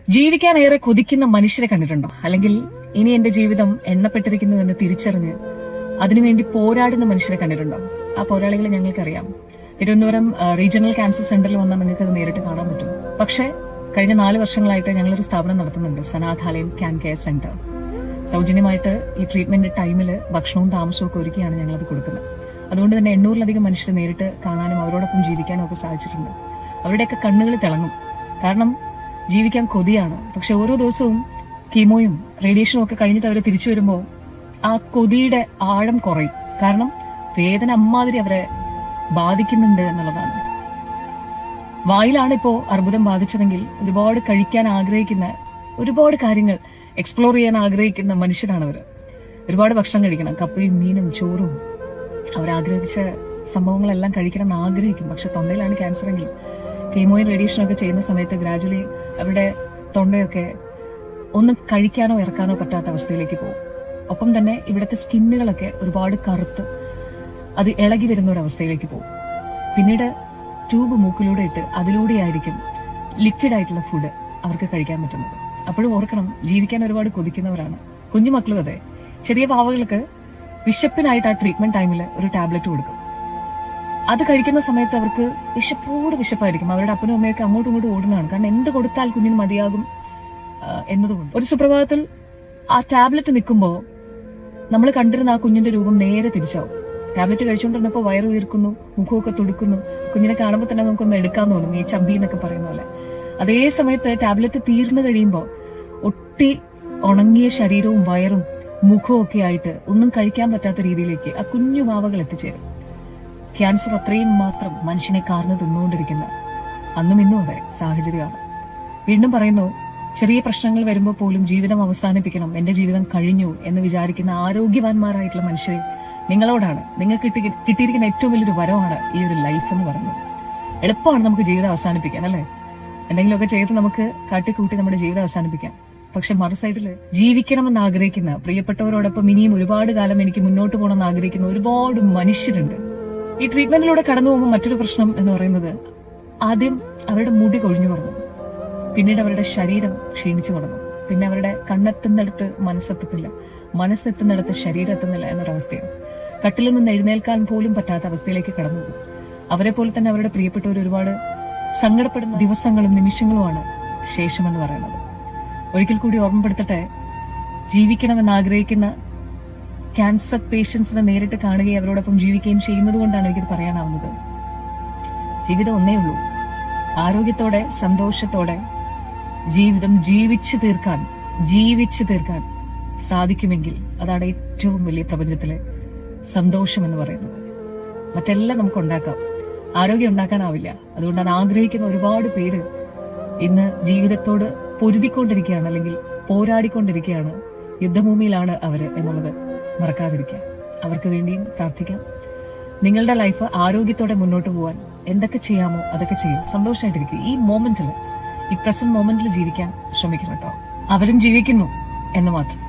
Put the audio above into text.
ജീവിക്കാൻ ഏറെ കൊതിക്കുന്ന മനുഷ്യരെ കണ്ടിട്ടുണ്ടോ? അല്ലെങ്കിൽ ഇനി എന്റെ ജീവിതം എണ്ണപ്പെട്ടിരിക്കുന്നു എന്ന് തിരിച്ചറിഞ്ഞ് അതിനുവേണ്ടി പോരാടുന്ന മനുഷ്യരെ കണ്ടിട്ടുണ്ടോ? ആ പോരാളികളെ ഞങ്ങൾക്കറിയാം. തിരുവനന്തപുരം റീജിയണൽ ക്യാൻസർ സെന്ററിൽ വന്നാൽ നിങ്ങൾക്ക് അത് നേരിട്ട് കാണാൻ പറ്റും. പക്ഷേ കഴിഞ്ഞ 4 വർഷങ്ങളായിട്ട് ഞങ്ങളൊരു സ്ഥാപനം നടത്തുന്നുണ്ട്, സനാഥാലയം ക്യാൻ കെയർ സെന്റർ. സൗജന്യമായിട്ട് ഈ ട്രീറ്റ്മെന്റ് ടൈമിൽ ഭക്ഷണവും താമസവും ഒക്കെ ഒരുക്കിയാണ് ഞങ്ങളത് കൊടുക്കുന്നത്. അതുകൊണ്ട് തന്നെ 800-ലധികം മനുഷ്യരെ നേരിട്ട് കാണാനും അവരോടൊപ്പം ജീവിക്കാനും ഒക്കെ സാധിച്ചിട്ടുണ്ട്. അവരുടെയൊക്കെ കണ്ണുകൾ തിളങ്ങും. കാരണം ജീവിക്കാൻ കൊതിയാണ്. പക്ഷെ ഓരോ ദിവസവും കീമോയും റേഡിയേഷനും ഒക്കെ കഴിഞ്ഞിട്ട് അവർ തിരിച്ചു വരുമ്പോൾ ആ കൊതിയുടെ ആഴം കുറയും. കാരണം വേദന അമ്മാതിരി അവരെ ബാധിക്കുന്നുണ്ട് എന്നുള്ളതാണ്. വായിലാണ് ഇപ്പോ അർബുദം ബാധിച്ചതെങ്കിൽ ഒരുപാട് കഴിക്കാൻ ആഗ്രഹിക്കുന്ന, ഒരുപാട് കാര്യങ്ങൾ എക്സ്പ്ലോർ ചെയ്യാൻ ആഗ്രഹിക്കുന്ന മനുഷ്യരാണ് അവർ. ഒരുപാട് ഭക്ഷണം കഴിക്കണം, കപ്പയും മീനും ചോറും, അവരാഗ്രഹിച്ച സംഭവങ്ങളെല്ലാം കഴിക്കണം എന്ന് ആഗ്രഹിക്കും. പക്ഷെ തൊണ്ടയിലാണ് ക്യാൻസർ എങ്കിൽ കീമോയും റേഡിയേഷനും ഒക്കെ ചെയ്യുന്ന സമയത്ത് ഗ്രാജുവലി അവരുടെ തൊണ്ടയൊക്കെ ഒന്നും കഴിക്കാനോ ഇറക്കാനോ പറ്റാത്ത അവസ്ഥയിലേക്ക് പോകും. ഒപ്പം തന്നെ ഇവിടുത്തെ സ്കിന്നുകളൊക്കെ ഒരുപാട് കറുത്ത് അത് ഇളകി വരുന്ന ഒരു അവസ്ഥയിലേക്ക് പോകും. പിന്നീട് ട്യൂബ് മൂക്കിലൂടെ ഇട്ട് അതിലൂടെയായിരിക്കും ലിക്വിഡ് ആയിട്ടുള്ള ഫുഡ് അവർക്ക് കഴിക്കാൻ പറ്റുന്നത്. അപ്പോഴും ഓർക്കണം, ജീവിക്കാൻ ഒരുപാട് കൊതിക്കുന്നവരാണ് കുഞ്ഞുമക്കളും. അതെ, ചെറിയ പാവകൾക്ക് വിശപ്പിനായിട്ട് ആ ട്രീറ്റ്മെന്റ് ടൈമിൽ ഒരു ടാബ്ലറ്റ് കൊടുക്കും. അത് കഴിക്കുന്ന സമയത്ത് അവർക്ക് വിശപ്പായിരിക്കും. അവരുടെ അപ്പനും അമ്മയൊക്കെ അങ്ങോട്ടും ഇങ്ങോട്ടും ഓടുന്നതാണ്. കാരണം എന്ത് കൊടുത്താൽ കുഞ്ഞിന് മതിയാകും എന്നതുകൊണ്ട്. ഒരു സുപ്രഭാതത്തിൽ ആ ടാബ്ലറ്റ് നിൽക്കുമ്പോൾ നമ്മൾ കണ്ടിരുന്ന ആ കുഞ്ഞിന്റെ രൂപം നേരെ തിരിച്ചാവും. ടാബ്ലറ്റ് കഴിച്ചുകൊണ്ടിരുന്നപ്പോൾ വയറ് ഉയർക്കുന്നു, മുഖമൊക്കെ തുടുക്കുന്നു. കുഞ്ഞിനെ കാണുമ്പോൾ തന്നെ നമുക്കൊന്ന് എടുക്കാൻ തോന്നും, ഈ ചമ്പി എന്നൊക്കെ പറയുന്ന പോലെ. അതേ സമയത്ത് ടാബ്ലറ്റ് തീർന്നു കഴിയുമ്പോൾ ഒട്ടി ഉണങ്ങിയ ശരീരവും വയറും മുഖവും ഒക്കെ ആയിട്ട് ഒന്നും കഴിക്കാൻ പറ്റാത്ത രീതിയിലേക്ക് ആ കുഞ്ഞു മാവകൾ എത്തിച്ചേരും. ക്യാൻസർ അത്രയും മാത്രം മനുഷ്യനെ കാർന്നു തിന്നുകൊണ്ടിരിക്കുന്ന അന്നും ഇന്നും അതെ സാഹചര്യമാണ്. വീണ്ടും പറയുന്നു, ചെറിയ പ്രശ്നങ്ങൾ വരുമ്പോൾ പോലും ജീവിതം അവസാനിപ്പിക്കണം, എന്റെ ജീവിതം കഴിഞ്ഞു എന്ന് വിചാരിക്കുന്ന ആരോഗ്യവാന്മാരായിട്ടുള്ള മനുഷ്യരെ നിങ്ങളോടാണ്. നിങ്ങൾക്ക് കിട്ടിയിരിക്കുന്ന ഏറ്റവും വലിയൊരു വരമാണ് ഈ ഒരു ലൈഫ് എന്ന് പറയുന്നത്. എളുപ്പമാണ് നമുക്ക് ജീവിതം അവസാനിപ്പിക്കാൻ, അല്ലെ? എന്തെങ്കിലുമൊക്കെ ചെയ്ത് നമുക്ക് കാട്ടിക്കൂട്ടി നമ്മുടെ ജീവിതം അവസാനിപ്പിക്കാം. പക്ഷെ മറു സൈഡിൽ ജീവിക്കണമെന്ന് ആഗ്രഹിക്കുന്ന, പ്രിയപ്പെട്ടവരോടൊപ്പം ഇനിയും ഒരുപാട് കാലം എനിക്ക് മുന്നോട്ട് പോകണമെന്ന് ആഗ്രഹിക്കുന്ന ഒരുപാട് മനുഷ്യരുണ്ട്. ഈ ട്രീറ്റ്മെന്റിലൂടെ കടന്നു പോകുമ്പോൾ മറ്റൊരു പ്രശ്നം എന്ന് പറയുന്നത്, ആദ്യം അവരുടെ മുടി കൊഴിഞ്ഞു തുടങ്ങും, പിന്നീട് അവരുടെ ശരീരം ക്ഷീണിച്ചു തുടങ്ങും, പിന്നെ അവരുടെ കണ്ണെത്തുന്നിടത്ത് മനസ്സെത്തുന്നില്ല, മനസ്സെത്തുന്നിടത്ത് ശരീരം എത്തുന്നില്ല എന്നൊരവസ്ഥയാണ്. കട്ടിലിൽ നിന്ന് എഴുന്നേൽക്കാൻ പോലും പറ്റാത്ത അവസ്ഥയിലേക്ക് കടന്നു പോകും. അവരെ പോലെ തന്നെ അവരുടെ പ്രിയപ്പെട്ടവർ ഒരുപാട് സങ്കടപ്പെടുന്ന ദിവസങ്ങളും നിമിഷങ്ങളുമാണ് ശേഷമെന്ന് പറയുന്നത്. ഒരിക്കൽ കൂടി ഓർമ്മപ്പെടുത്തട്ടെ, ജീവിക്കണമെന്ന് ആഗ്രഹിക്കുന്ന ക്യാൻസർ പേഷ്യൻസിനെ നേരിട്ട് കാണുകയും അവരോടൊപ്പം ജീവിക്കുകയും ചെയ്യുന്നത് കൊണ്ടാണ് എനിക്കിത് പറയാനാവുന്നത്. ജീവിതം ഒന്നേ ഉള്ളൂ. ആരോഗ്യത്തോടെ സന്തോഷത്തോടെ ജീവിതം ജീവിച്ചു തീർക്കാൻ സാധിക്കുമെങ്കിൽ അതാണ് ഏറ്റവും വലിയ പ്രപഞ്ചത്തിലെ സന്തോഷം എന്ന് പറയുന്നത്. മറ്റെല്ലാം നമുക്ക് ഉണ്ടാക്കാം, ആരോഗ്യം ഉണ്ടാക്കാനാവില്ല. അതുകൊണ്ട് അത് ആഗ്രഹിക്കുന്ന ഒരുപാട് പേര് ഇന്ന് ജീവിതത്തോട് പൊരുതിക്കൊണ്ടിരിക്കുകയാണ്, അല്ലെങ്കിൽ പോരാടിക്കൊണ്ടിരിക്കുകയാണ്. യുദ്ധഭൂമിയിലാണ് അവര് എന്നുള്ളത് മറക്കാതിരിക്കുക. അവർക്ക് വേണ്ടിയും പ്രാർത്ഥിക്കാം. നിങ്ങളുടെ ലൈഫ് ആരോഗ്യത്തോടെ മുന്നോട്ട് പോകാൻ എന്തൊക്കെ ചെയ്യാമോ അതൊക്കെ ചെയ്യും. സന്തോഷമായിട്ടിരിക്കും. ഈ മൊമെന്റിൽ, ഈ പ്രസന്റ് മൊമെന്റിൽ ജീവിക്കാൻ ശ്രമിക്കണം കേട്ടോ. അവരും ജീവിക്കുന്നു എന്ന് മാത്രം.